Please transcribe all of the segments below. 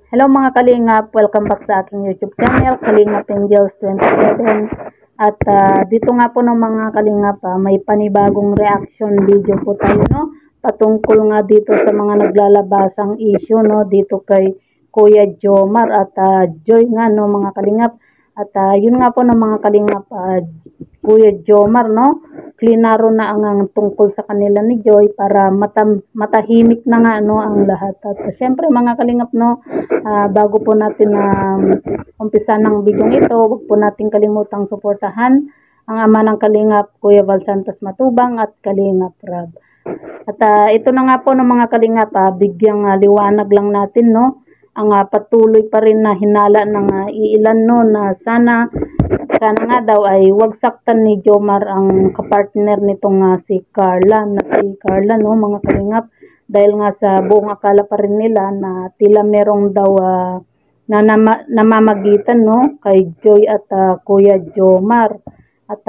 Hello mga kalingap, welcome back sa aking YouTube channel, Kalingap Angels 27. At dito nga po ng mga kalingap, may panibagong reaction video po tayo, no? Patungkol nga dito sa mga naglalabasang issue, no? Dito kay Kuya Jomar at Joy nga, no mga kalingap. At yun nga po ng mga kalingap, Kuya Jomar, no? Klinaro na ang tungkol sa kanila ni Joy para matahimik na nga, no, ang lahat. At syempre mga kalingap, no, bago po natin umpisa ng video ito, huwag po natin kalimutang suportahan ang ama ng kalingap, Kuya Val Santos Matubang at Kalingap Rab. At ito na nga po ng mga kalingap, bigyang liwanag lang natin, no, ang patuloy pa rin na hinala ng iilan, no, na sana nga daw ay wag saktan ni Jomar ang kapartner nitong si Carla, no mga kalingap, dahil nga sa buong akala pa rin nila na tila merong daw na namamagitan, no, kay Joy at Kuya Jomar. At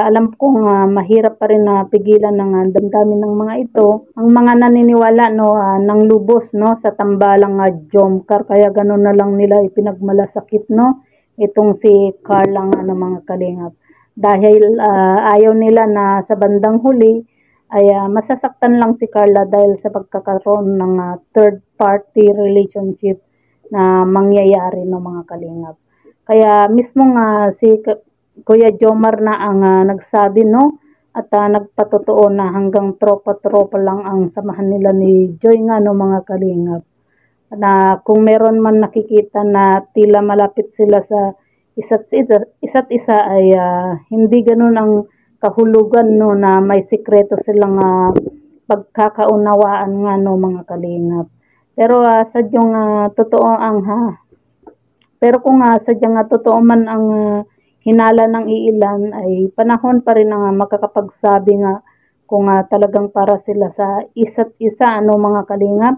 alam kong mahirap pa rin na pigilan ng damdamin ng mga ito ang mga naniniwala, no, ng lubos, no, sa tambalang Jomcar, kaya gano'n na lang nila ipinagmalasakit, no, itong si Carla nga ng mga kalingap, dahil ayaw nila na sa bandang huli ay masasaktan lang si Carla dahil sa pagkakaroon ng third party relationship na mangyayari ng mga kalingap. Kaya mismo nga si Kuya Jomar na ang nagsabi, no, at nagpatotoo na hanggang tropa-tropa lang ang samahan nila ni Joy nga ng mga kalingap, na kung meron man nakikita na tila malapit sila sa isa't isa ay hindi ganun ang kahulugan, no, na may sikreto silang pagkakaunawaan nga, no mga kalingap. Pero sadyang totoo pero kung sadyang totoo man ang hinala ng iilan, ay panahon pa rin ang makakapagsabi nga kung talagang para sila sa isa't isa, ano mga kalingap,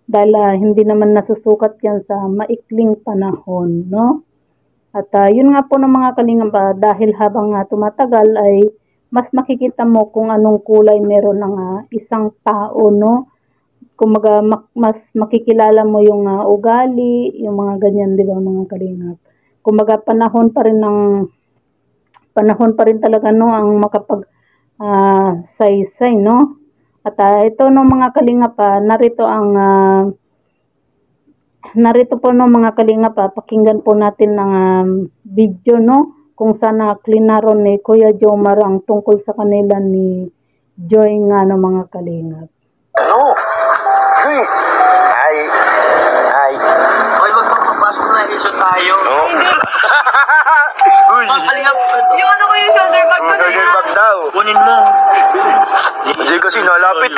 dahil hindi naman nasusukat yan sa maikling panahon, no? At yun nga po ng mga kalingap, dahil habang tumatagal ay mas makikita mo kung anong kulay meron ng isang tao, no? Kumaga mas makikilala mo yung ugali, yung mga ganyan, di ba mga kalingap? Kumaga panahon pa rin talaga, no, ang makapag saysay, no? At ito no mga kalingap, narito po no mga kalingap, pakinggan po natin ng video, no, kung sana klinaro ni Kuya Jomar ang tungkol sa kanila ni Joy nga no mga kalingap. Ano? Ay. Hoy, magpapapasok na iso tayo. No? Hindi. Mga kalingap. Yung ano ko yung shoulder bag ko na Shoulder yan. bag daw. Kunin mo. Hindi kasi nalapit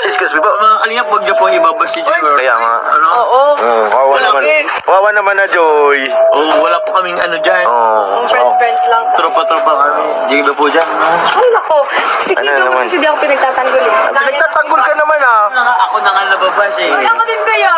Excuse me po. Mga kalingap, huwag niyo pong ibabas si Joy. Kaya nga. Ano? Oo. Kawawa naman. Kawawa naman na Joy. Wala po kaming ano dyan. Friends lang. Tropa-tropa kami. Hindi ba po dyan? Ay, nako. Sige, Ano ano naman? kasi di ako pinagtatanggol eh. Nagtatanggol ka naman Ako na nga nababas eh. Ay, ako din kaya.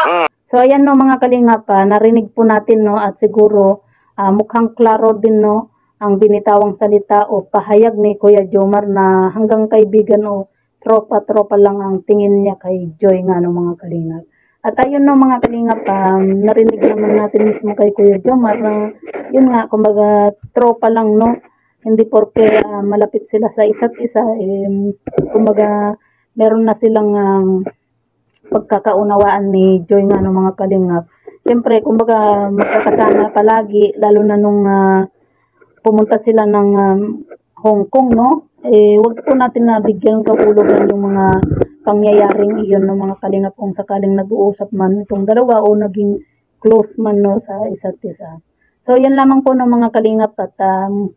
So ayan no mga kalingap, narinig po natin, no, at siguro mukhang klaro din, no, ang binitawang salita o pahayag ni Kuya Jomar na hanggang kaibigan o tropa-tropa lang ang tingin niya kay Joy nga no mga kalingap. At ayun no mga kalingap, narinig naman natin mismo kay Kuya Jomar na yun nga, kumbaga tropa lang, no, hindi porke malapit sila sa isa't isa, kumbaga meron na silang pagkakaunawaan ni Joy nga ng mga kalingap. Siyempre, kumbaga magkakasama palagi, lalo na nung pumunta sila ng Hong Kong, no? Wag po natin na bigyan ng kahulugan yung mga pangyayaring iyon ng mga kalingap kung sakaling nag-uusap man itong dalawa o naging close man, no, sa isa't isa. So, yan lamang po ng mga kalingap, at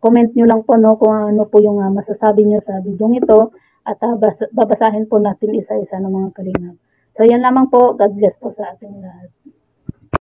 comment nyo lang po, no, kung ano po yung masasabi nyo sa video ito, at babasahin po natin isa-isa ng mga kalingap. So, yan lamang po. God bless po sa ating lahat.